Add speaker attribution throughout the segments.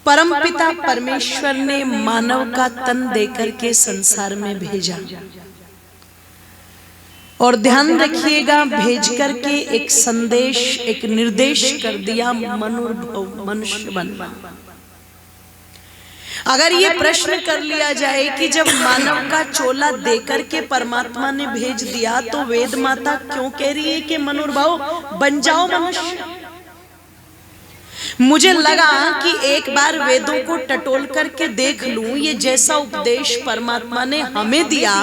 Speaker 1: परमपिता परमेश्वर ने मानव का तन देकर के संसार में भेजा, और ध्यान रखिएगा भेज करके एक संदेश, एक निर्देश कर दिया, मनुर्भव, मनुष्य बनना। अगर ये प्रश्न कर लिया जाए कि जब मानव का चोला देकर के परमात्मा ने भेज दिया तो वेद माता क्यों कह रही है कि मनुर्भव बन जाओ मनुष्य? मुझे लगा कि एक बार वेदों को टटोल करके देख लूं, ये जैसा उपदेश परमात्मा ने हमें दिया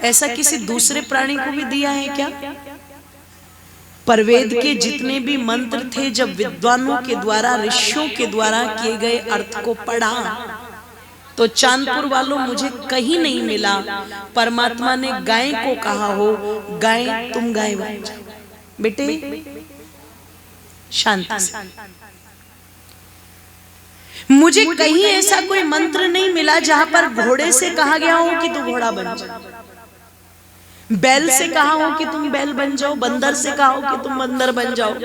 Speaker 1: ऐसा किसी दूसरे प्राणी को भी दिया है क्या? पर वेद के जितने भी मंत्र थे, जब विद्वानों के द्वारा, ऋषियों के द्वारा किए गए अर्थ को पढ़ा तो चांदपुर वालों मुझे कहीं नहीं मिला परमात्मा ने गाय को कहा हो गाय तुम गाय बन जाओ। बेटे शांति से, मुझे कहीं ऐसा कोई मंत्र नहीं मिला जहां पर घोड़े से कहा गया हो कि तू घोड़ा बन जाओ, बैल से कहा हो कि तुम बैल बन जाओ, बंदर से कहा हो कि तुम बंदर बन जाओ,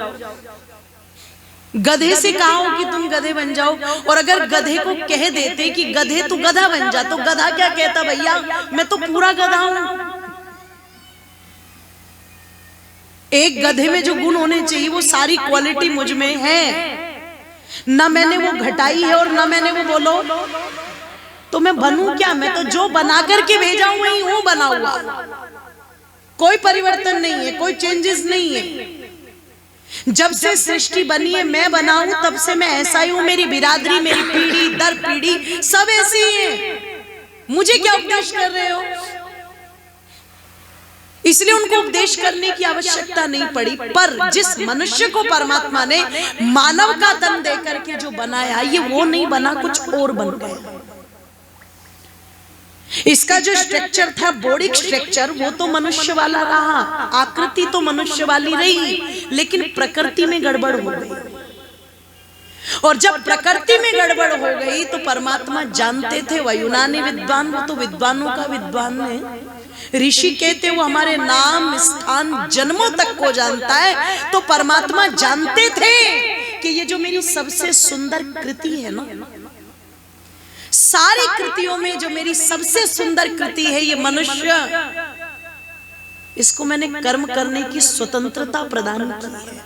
Speaker 1: गधे से कहा हो कि तुम गधे बन जाओ। और अगर गधे को कह देते कि गधे तू गधा बन जा, तो गधा क्या कहता, भैया मैं तो पूरा गधा हूं। एक गधे में जो गुण होने चाहिए वो सारी क्वालिटी मुझ में है, ना मैंने वो घटाई है और ना मैंने वो बोलो, तो मैं बनूं क्या? मैं तो जो बना करके भेजा हूं वही हूं, बना हुआ, कोई परिवर्तन नहीं है, कोई चेंजेस नहीं है। जब से सृष्टि बनी है मैं बना हूं, तब से मैं ऐसा ही हूं, मेरी बिरादरी, मेरी पीढ़ी दर पीढ़ी सब ऐसी ही है। मुझे क्या उपदेश कर रहे हो? इसलिए उनको उपदेश करने की आवश्यकता नहीं पड़ी। पर जिस मनुष्य को परमात्मा ने मानव का तन देकर के जो बनाया, ये वो नहीं बना, कुछ और बन गया। इसका जो स्ट्रक्चर था, बॉडी स्ट्रक्चर, वो तो मनुष्य वाला रहा, आकृति तो मनुष्य वाली रही, लेकिन प्रकृति में गड़बड़ हो गई। और जब प्रकृति में गड़बड़ हो गई तो परमात्मा जानते थे, वह यूनानी विद्वान, वो तो विद्वानों का विद्वान है, ऋषि कहते वो हमारे नाम स्थान जन्मों तक को जानता है। तो परमात्मा जानते थे कि ये जो मेरी सबसे सुंदर कृति है ना, सारी कृतियों में जो मेरी सबसे सुंदर कृति है ये मनुष्य, इसको मैंने कर्म करने की स्वतंत्रता प्रदान की है।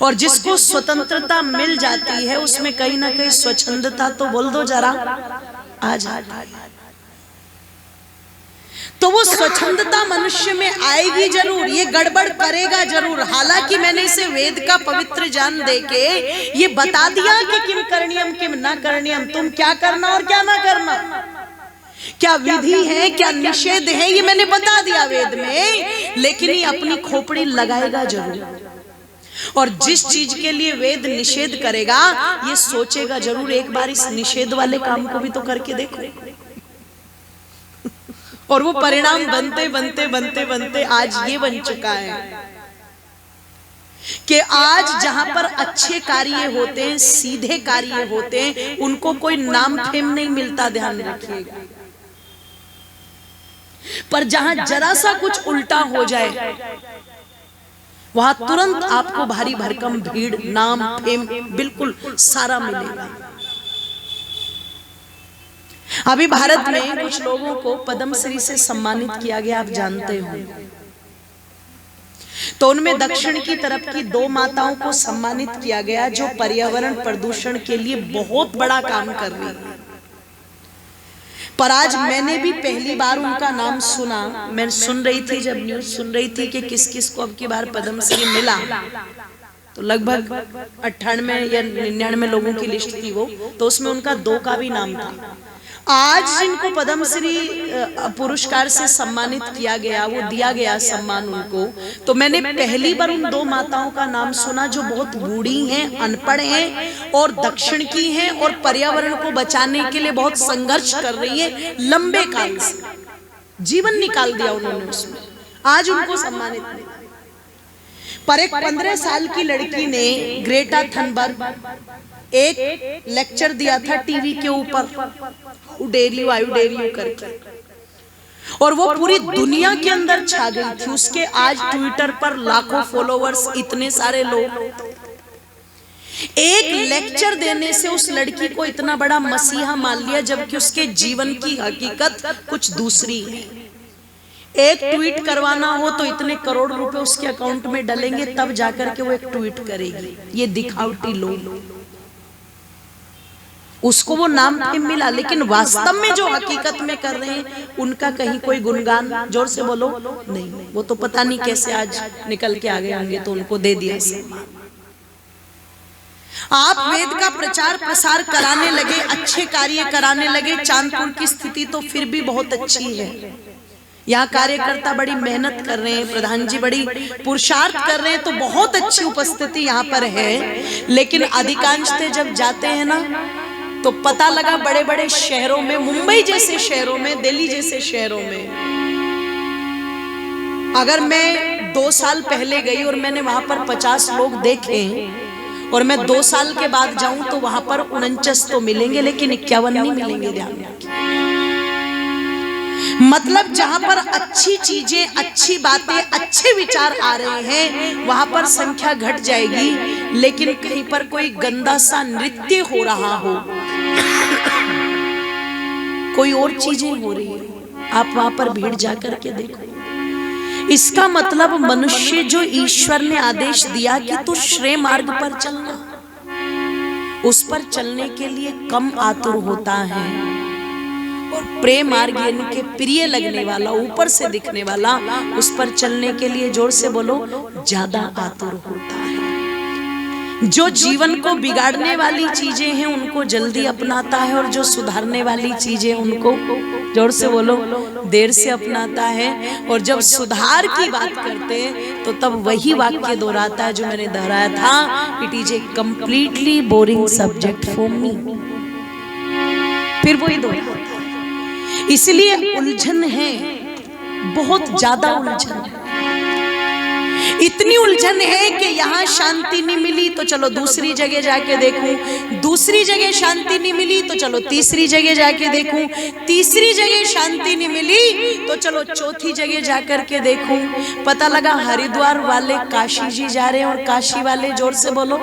Speaker 1: और जिसको स्वतंत्रता मिल जाती है उसमें कहीं ना कहीं स्वच्छंदता तो बोल दो जरा आ जाती है। तो वो स्वच्छंदता मनुष्य में आएगी जरूर, ये गड़बड़ करेगा जरूर। हालांकि मैंने इसे वेद का पवित्र ज्ञान देके ये बता दिया कि किम करणीयम किम ना करणीयम, तुम क्या करना और क्या ना करना, क्या विधि है क्या निषेध है, ये मैंने बता दिया वेद में। लेकिन ये अपनी खोपड़ी लगाएगा जरूर, और जिस चीज के लिए वेद निषेध करेगा ये सोचेगा जरूर एक बार इस निषेध वाले काम को भी तो करके देखो। और वो परिणाम बनते बनते बनते बनते आज ये बन चुका है कि आज जहां पर अच्छे कार्य होते हैं, सीधे कार्य होते हैं, उनको कोई नाम फेम नहीं मिलता, ध्यान रखिएगा। पर जहां जरा सा कुछ उल्टा हो जाए वहां तुरंत आपको भारी भरकम भीड़, नाम फेम बिल्कुल सारा मिलेगा। अभी भारत में कुछ लोगों को पद्मश्री से सम्मानित किया गया, आप जानते हो। तो उनमें दक्षिण की तरफ की 2 माताओं को सम्मानित किया गया जो पर्यावरण प्रदूषण के लिए बहुत बड़ा काम कर रही है। पर आज मैंने भी पहली बार उनका नाम सुना। मैं सुन रही थी, जब न्यूज सुन रही थी कि किस किस को अब की बार पद्मश्री मिला, तो लगभग 98 या 99 लोगों की लिस्ट थी वो, तो उसमें उनका 2 का भी नाम था। आज जिनको पद्मश्री पुरस्कार से सम्मानित किया गया, वो दिया गया सम्मान उनको, तो मैंने पहली बार उन 2 माताओं का नाम सुना जो बहुत बूढ़ी हैं, अनपढ़ हैं और दक्षिण की हैं और पर्यावरण को बचाने के लिए बहुत संघर्ष कर रही है, लंबे काल से जीवन निकाल दिया उन्होंने उसमें। आज उनको सम्मानित नहीं। पर एक 15 साल की लड़की ने, ग्रेटा थनबर्ग, एक लेक्चर दिया था टीवी के ऊपर, हाउ डेयर यू करके, और वो पूरी दुनिया के अंदर छा गई थी। उसके आज ट्विटर पर लाखों फॉलोवर्स, इतने सारे लोग। एक लेक्चर देने से उस लड़की को इतना बड़ा मसीहा मान लिया, जबकि उसके जीवन की हकीकत कुछ दूसरी है। एक ट्वीट करवाना हो तो इतने करोड़ रुपए उसके अकाउंट में डलेंगे, तब जाकर के वो एक ट्वीट करेगी। ये दिखावटी लोग, उसको वो नाम फेम मिला, लेकिन वास्तव में जो हकीकत में कर रहे हैं उनका कहीं कोई गुणगान, जोर से बोलो, नहीं। वो तो पता नहीं कैसे आज निकल के आ गए होंगे, तो उनको दे दिया सम्मान। आप वेद का प्रचार प्रसार कराने लगे, अच्छे कार्य कराने लगे। चांदपुर की स्थिति तो फिर भी बहुत अच्छी है। यहाँ कार्यकर्ता बड़ी मेहनत कर रहे हैं, प्रधान जी बड़ी पुरुषार्थ कर रहे हैं, तो बहुत अच्छी उपस्थिति यहाँ पर है। लेकिन अधिकांशतः जब जाते हैं ना, तो पता लगा बड़े बड़े शहरों में, मुंबई जैसे शहरों में, दिल्ली जैसे शहरों में, अगर मैं 2 साल पहले गई और मैंने वहां पर 50 लोग देखे, और मैं 2 साल के बाद जाऊं तो वहां पर 49 तो मिलेंगे, लेकिन 51 नहीं मिलेंगे। ध्यान रखिए, मतलब जहां पर अच्छी चीजें, अच्छी बातें, अच्छे विचार आ रहे हैं, वहां पर संख्या घट जाएगी। लेकिन कहीं पर कोई गंदा सा नृत्य हो रहा हो, कोई और चीजें हो रही है, आप वहां पर भीड़ जाकर के देखो। इसका मतलब मनुष्य जो ईश्वर ने आदेश दिया कि तू श्रेय मार्ग पर चलना, उस पर चलने के लिए कम आतुर होता है। और प्रेम मार्ग यानी के प्रिय लगने वाला, ऊपर से दिखने वाला, उस पर चलने के लिए, जोर से बोलो, ज्यादा आतुर होता है। जो जीवन को बिगाड़ने वाली चीजें हैं उनको जल्दी अपनाता है, और जो सुधारने वाली चीजें उनको, जोर से बोलो, देर से अपनाता है। और जब सुधार की बात करते हैं तो तब वही वाक्य दोहराता है जो मैंने दोहराया था, it is a completely boring subject for me. फिर वही दोहराता है। इसलिए उलझन है, बहुत ज्यादा उलझन है। इतनी उलझन है कि यहाँ शांति नहीं मिली तो चलो दूसरी जगह जाके देखूं, दूसरी जगह शांति नहीं मिली तो चलो तीसरी जगह जाके देखूं, तीसरी जगह शांति नहीं मिली तो चलो चौथी जगह जाकर के देखूं। पता लगा हरिद्वार वाले काशी जी जा रहे हैं, और काशी वाले, जोर से बोलो,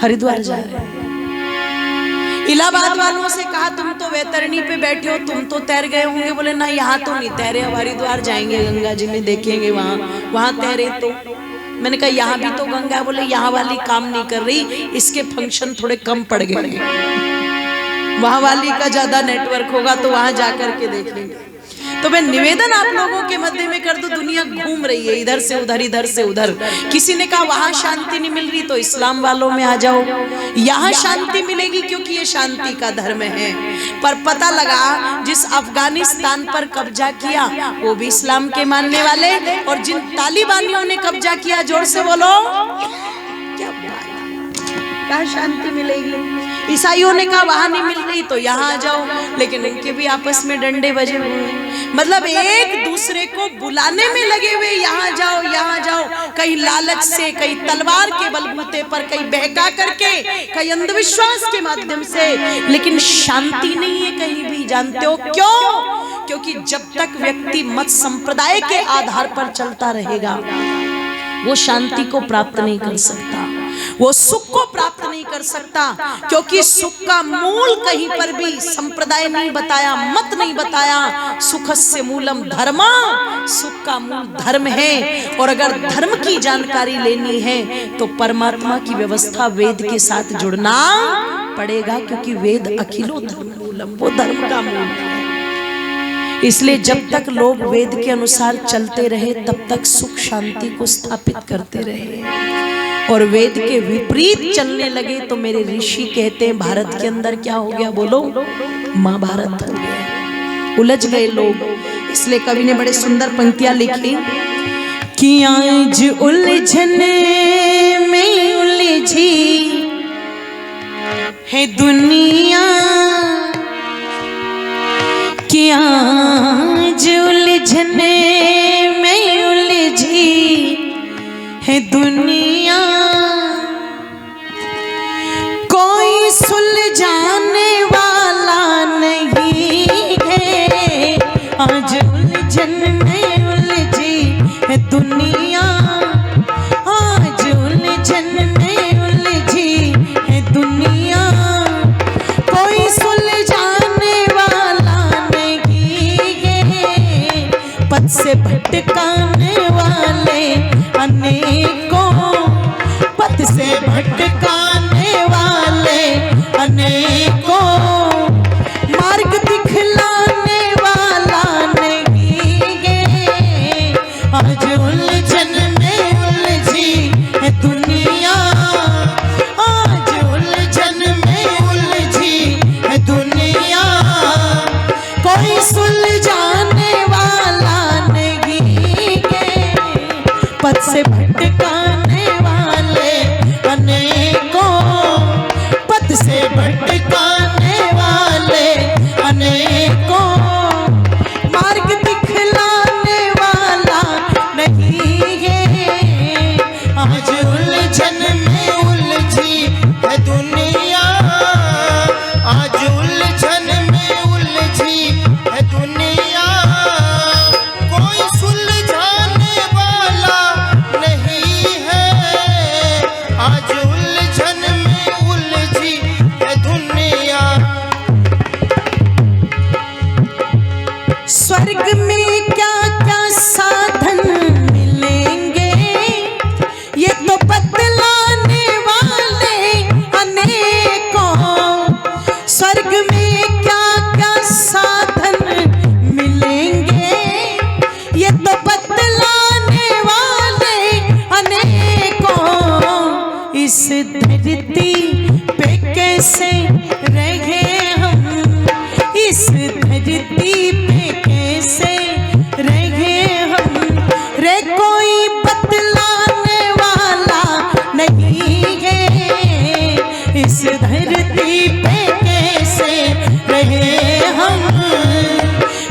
Speaker 1: हरिद्वार जा रहे हैं। इलाहाबाद वालों से कहा तुम तो वैतरणी पे बैठे हो, तुम तो तैर गए होंगे। बोले ना, यहाँ तो नहीं तैरे, अब हरिद्वार जाएंगे, गंगा जी में देखेंगे, वहां तैरे। तो मैंने कहा यहाँ भी तो गंगा। बोले यहाँ वाली काम नहीं कर रही, इसके फंक्शन थोड़े कम पड़ गए, वहां वाली का ज्यादा नेटवर्क होगा, तो वहां जाकर के देखेंगे। तो मैं निवेदन आप लोगों के मध्य में कर दूं, दुनिया घूम रही है इधर से उधर, इधर से उधर। किसी ने कहा वहां शांति नहीं मिल रही तो इस्लाम वालों में आ जाओ, यहाँ शांति मिलेगी क्योंकि ये शांति का धर्म है। पर पता लगा जिस अफगानिस्तान पर कब्जा किया वो भी इस्लाम के मानने वाले, और जिन तालिबानियों ने कब्जा किया, जोर से बोलो, क्या बात, कहाँ शांति मिलेगी। ईसाइयों ने कहा वहां नहीं मिल रही तो यहाँ आ जाओ, लेकिन इनके भी आपस में डंडे बजे हुए। मतलब एक दूसरे को बुलाने में लगे हुए, यहाँ जाओ, यहाँ जाओ, कहीं लालच से, कहीं तलवार के बलबूते पर, कहीं बहका करके, कहीं अंधविश्वास के माध्यम से, लेकिन शांति नहीं है कहीं भी। जानते हो क्यों? क्योंकि जब तक व्यक्ति मत संप्रदाय के आधार पर चलता रहेगा, वो शांति को प्राप्त नहीं कर सकता, वो सुख को प्राप्त नहीं कर सकता। क्योंकि सुख का मूल कहीं पर भी संप्रदाय नहीं बताया, मत नहीं बताया। सुखस्य मूलम धर्म, सुख का मूल धर्म है। और अगर धर्म की जानकारी लेनी है तो परमात्मा की व्यवस्था वेद के साथ जुड़ना पड़ेगा, क्योंकि वेद अखिलो धर्म मूलम, वो धर्म का मूल है। इसलिए जब तक लोग वेद के अनुसार चलते रहे तब तक सुख शांति को स्थापित करते रहे, और वेद के विपरीत चलने लगे तो मेरे ऋषि कहते हैं भारत के अंदर क्या हो गया, बोलो, महाभारत हो गया, उलझ गए लोग। इसलिए कवि ने बड़े सुंदर पंक्तियां लिखी कि आज उलझन में उलझी है दुनिया, कि आज उलझन में उलझी है दुनिया, कोई सुलझाने वाला नहीं है। आज उलझन में उलझी है दुनिया, आज उलझन में उलझी से भटकाने वाले अनेकों, पथ से भटकाने वाले अनेकों, मार्ग दिखलाने वाला नहीं है। आज उलझन में उलझी है दुनिया, आज उलझन में उलझी है दुनिया, कोई सुलझाने वाला नहीं है। पथ से भटकाने वाले अनेकों, पथ से भटकाने वाले अनेकों, मार्ग दिखलाने वाला नहीं है। आज उलझन में उलझी है दुनिया, आज उलझन में उलझी है दुनिया, कोई सुलझाने वाला नहीं है। आज उलझन में उलझी है दुनिया। स्वर्ग में क्या क्या साधन मिलेंगे, ये तो बतलाने वाले अनेकों। स्वर्ग में क्या क्या साधन मिलेंगे, ये तो बतलाने वाले अनेकों। इस धरती पे कैसे रहे हम, इस धरती पे कैसे रहे हम, रे कोई बतलाने वाला नहीं है। इस धरती पे कैसे रहे हम,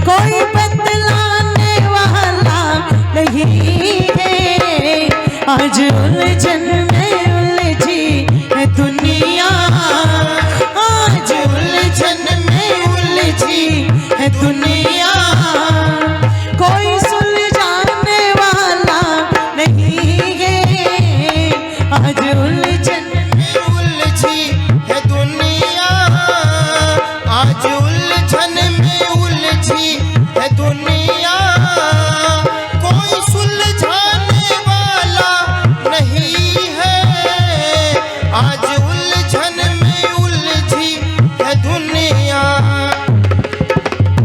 Speaker 1: कोई बतलाने वाला नहीं है। आज उलझन में उलझी है दुनिया, आज उलझन में उलझी है दुनिया, कोई सुलझाने वाला नहीं है। आज उलझन में उलझी है दुनिया, आज उलझन में उलझी है दुनिया, कोई सुलझाने वाला नहीं है। आज उलझन में उलझी है दुनिया।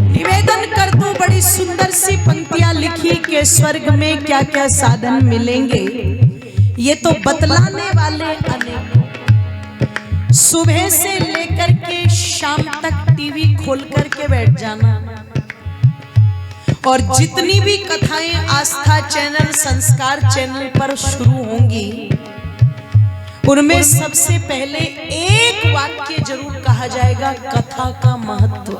Speaker 1: निवेदन कर दूं, बड़ी सुंदर सी पंक्तियां लिखी कि स्वर्ग में क्या क्या साधन मिलेंगे, ये तो बतलाने वाले अनेक। सुबह से लेकर के शाम तक टीवी खोल करके बैठ जाना, और जितनी भी कथाएं आस्था चैनल, संस्कार चैनल पर शुरू होंगी, उनमें सबसे पहले एक वाक्य जरूर कहा जाएगा, कथा का महत्व।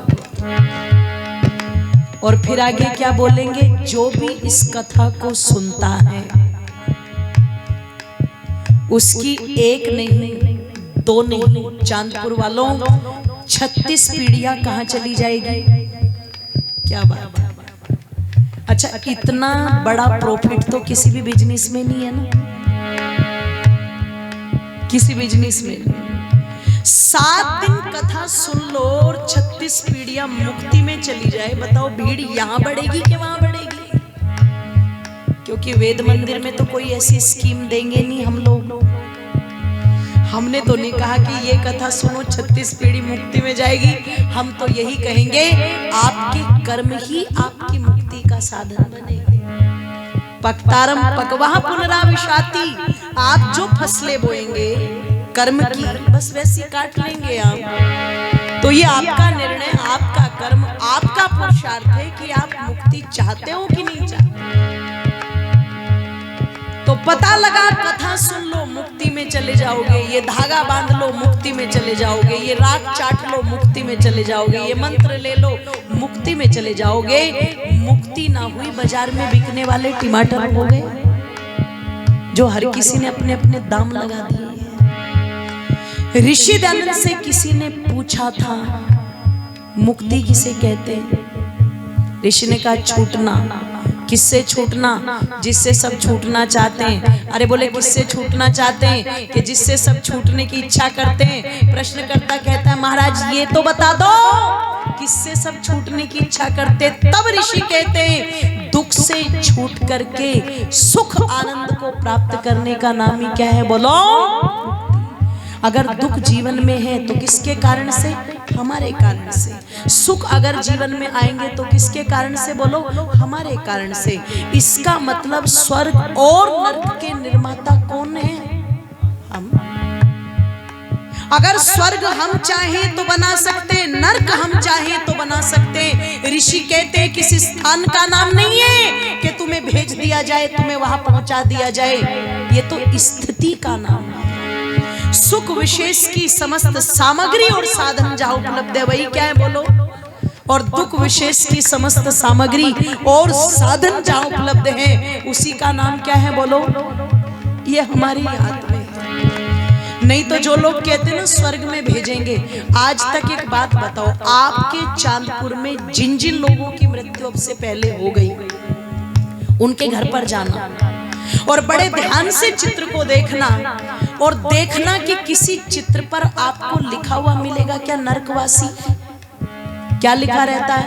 Speaker 1: और फिर आगे क्या बोलेंगे, जो भी इस कथा को सुनता है उसकी एक नहीं, दो नहीं, चांदपुर वालों 36 पीढ़ियां कहां चली जाएगी। क्या बात है। अच्छा, इतना बड़ा प्रॉफिट तो किसी भी बिजनेस में नहीं है ना, किसी बिजनेस में। 7 दिन कथा सुन लो और 36 पीढ़ियां मुक्ति में चली जाए, बताओ भीड़ यहां बढ़ेगी कि वहां बढ़ेगी? क्योंकि वेद मंदिर में तो कोई ऐसी स्कीम देंगे नहीं हम लोग। हमने तो नहीं कहा कि ये कथा सुनो 36 पीढ़ी मुक्ति में जाएगी। हम तो यही कहेंगे, आपके कर्म ही आपकी मुक्ति का साधन बनेंगे। पक्तारम पकवाह पुनराविशाति, आप जो फसलें बोएंगे कर्म की, बस वैसी काट लेंगे आप। तो ये आपका निर्णय, आपका कर्म, आपका पुरुषार्थ है कि आप मुक्ति चाहते हो कि नहीं चाहते। तो पता लगा, कथा सुन लो मुक्ति में चले जाओगे, ये धागा बांध लो मुक्ति में चले जाओगे, ये राख चाट लो मुक्ति में चले जाओगे, ये मंत्र ले लो मुक्ति में चले जाओगे। मुक्ति ना हुई, बाजार में बिकने वाले टमाटर हो गए, जो हर किसी ने अपने अपने दाम लगा दिए। ऋषि दयानंद से किसी ने पूछा था, मुक्ति किसे कहते हैं? ऋषि ने कहा, छूटना। किससे छूटना? जिससे सब छूटना चाहते हैं। अरे बोले किससे छूटना चाहते हैं? कि जिससे सब छूटने की इच्छा करते हैं। प्रश्नकर्ता कहता है, महाराज ये तो बता दो किससे सब छूटने की इच्छा करते। तब ऋषि कहते हैं, दुख से छूट करके सुख आनंद को प्राप्त करने का नाम ही क्या है? बोलो। अगर दुख जीवन में है तो किसके कारण से? हमारे कारण से। सुख अगर जीवन में आएंगे तो किसके कारण से? बोलो, हमारे कारण से। इसका मतलब स्वर्ग और नरक के निर्माता कौन है? हम। अगर स्वर्ग हम चाहें तो बना सकते, नरक हम चाहें तो बना सकते। ऋषि कहते हैं किसी स्थान का नाम नहीं है कि तुम्हें भेज दिया जाए, तुम्हें वहां पहुंचा दिया जाए। ये तो स्थिति का नाम है। सुख विशेष की समस्त सामग्री और साधन जहां उपलब्ध है वही क्या है? बोलो। और दुख विशेष की समस्त सामग्री और साधन जहां उपलब्ध है उसी का नाम क्या है? बोलो। ये हमारे हाथ में है। नहीं तो जो लोग कहते हैं ना स्वर्ग में भेजेंगे, आज तक एक बात बताओ, आपके चांदपुर में जिन जिन लोगों की मृत्यु अब से पहले हो गई, उनके घर पर जाना और बड़े ध्यान से चित्र को देखना और देखना कि किसी चित्र पर आपको लिखा हुआ मिलेगा क्या? नरकवासी। क्या लिखा रहता है?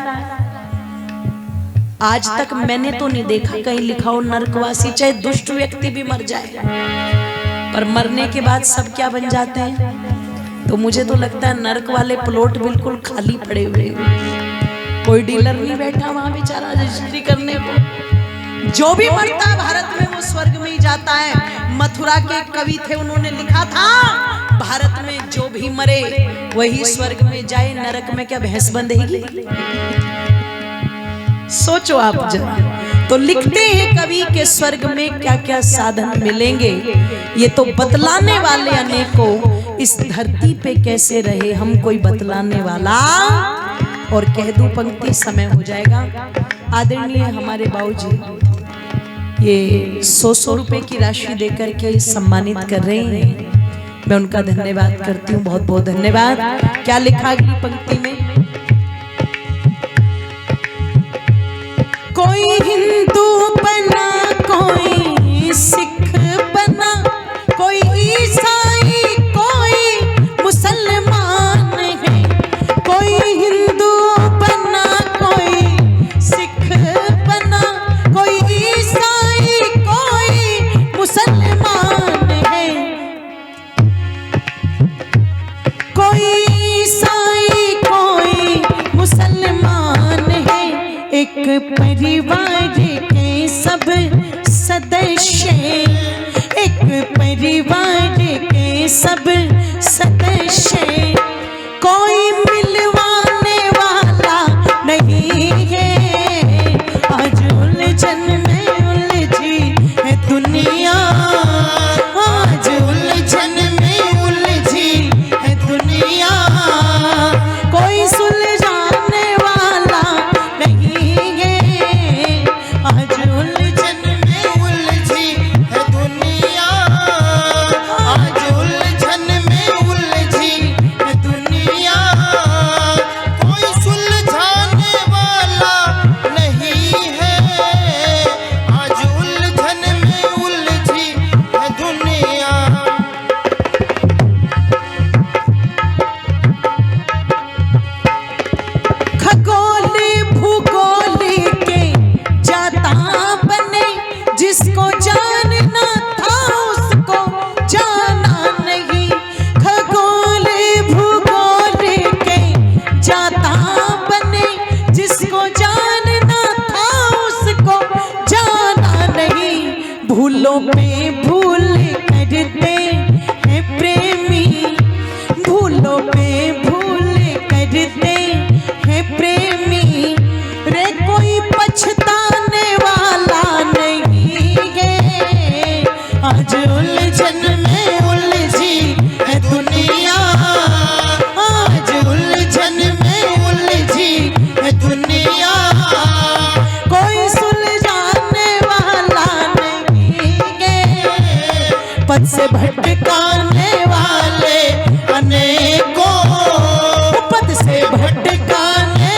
Speaker 1: आज तक मैंने तो नहीं देखा कहीं लिखा हो नरकवासी। चाहे दुष्ट व्यक्ति भी मर जाए, पर मरने के बाद सब क्या बन जाते हैं? तो मुझे तो लगता है नरक वाले प्लॉट बिल्कुल खाली पड़े हुए, कोई डीलर नहीं बैठा वहां बेचारा रजिस्ट्री करने को। जो भी मरता है भारत में वो स्वर्ग में ही जाता है। मथुरा के कवि थे, उन्होंने लिखा था भारत में जो भी मरे वही स्वर्ग में जाए, नरक में क्या भैंस बंधेगी? सोचो आप जरा। तो लिखते हैं कवि के स्वर्ग में क्या क्या साधन मिलेंगे, ये तो बतलाने वाले अनेकों इस धरती पे कैसे रहे हम कोई बतलाने वाला। और कह दूं पंक्ति, समय हो जाएगा। आदरणीय हमारे बाबूजी ये 100 रुपए की राशि देकर के सम्मानित कर रहे हैं, मैं उनका धन्यवाद करती हूँ, बहुत बहुत धन्यवाद। क्या लिखा अगली पंक्ति में? कोई हिंदू बना, कोई सिख बना, कोई ईसाई, कोई मुसलमान है। कोई हिंदू बना, कोई सिख बना, कोई ईसाई, कोई मुसलमान है। कोई ईसाई, कोई मुसलमान है। एक परिवार के सब सदस्य, एक परिवार के सब सदस्य, कोई मिलवाने वाला नहीं है। आज उलझन में उलझी है दुनिया, आज उलझन में उलझी है दुनिया। कोई सुलझाने वाला नहीं है, आज उलझन में उलझी है दुनिया, आज उलझन में उलझी है दुनिया। कोई सुलझाने वाला नहीं है, आज उलझन में उलझी है दुनिया। खगोल भूगोल के जाता बने, जिसको जानना था उसको जाना नहीं। खगोल भूगोल के जाता बने, जिसको जानना था उसको जाना नहीं। भूलों पे भूल करते हैं प्रेमी, भूलों पे भूल करते हैं प्रेमी। रे कोई पछताने वाला नहीं है, आज उलझन में उलझी है दुनिया, आज उलझन में उलझी है दुनिया। कोई सुलझाने वाला नहीं है, पद से भटकाने वाले अनेकों, पद से भटकाने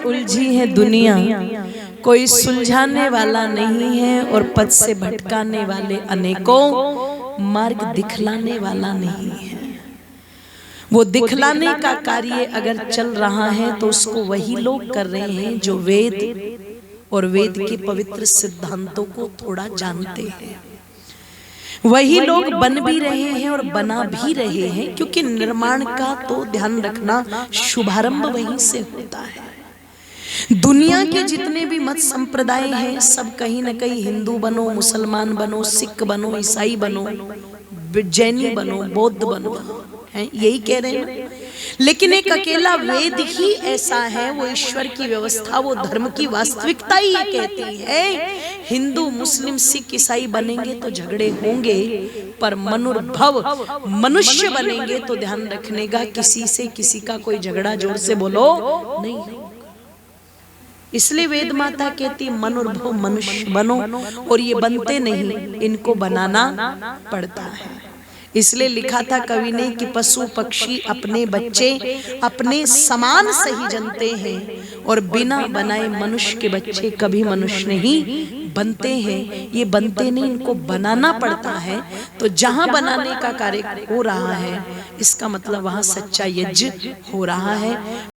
Speaker 1: उलझी है दुनिया, कोई सुलझाने वाला नहीं है, और पथ से भटकाने वाले अनेकों, मार्ग दिखलाने वाला नहीं है। वो दिखलाने का कार्य अगर चल रहा है तो उसको वही लोग कर रहे हैं जो वेद और वेद के पवित्र सिद्धांतों को थोड़ा जानते हैं। वही लोग बन भी रहे हैं और बना भी रहे हैं, क्योंकि निर्माण का तो ध्यान रखना शुभारंभ वहीं से होता है। दुनिया के जितने भी मत संप्रदाय हैं सब कहीं न कहीं हिंदू बनो, मुसलमान बनो, सिख बनो, ईसाई बनो, जैनी बनो, बौद्ध बनो, हैं यही कह रहे हैं। लेकिन एक अकेला वेद ही ऐसा है, वो ईश्वर की व्यवस्था, वो धर्म की वास्तविकता ही ये कहती है हिंदू मुस्लिम सिख ईसाई बनेंगे तो झगड़े होंगे, पर मनुर्भव मनुष्य बनेंगे तो ध्यान रखने का किसी से किसी का कोई झगड़ा जोर से बोलो नहीं। इसलिए वेद माता कहती मनुर्भव मनुष्य बनो, और ये बनते नहीं, इनको बनाना पड़ता है। इसलिए लिखा था कवि ने कि पशु पक्षी अपने बच्चे अपने समान सही जनते हैं, और बिना बनाए मनुष्य के बच्चे कभी मनुष्य नहीं बनते हैं। ये बनते नहीं, इनको बनाना पड़ता है। तो जहां बनाने का कार्य हो रहा है, इसका मतलब वहां सच्चा यज्ञ हो रहा है।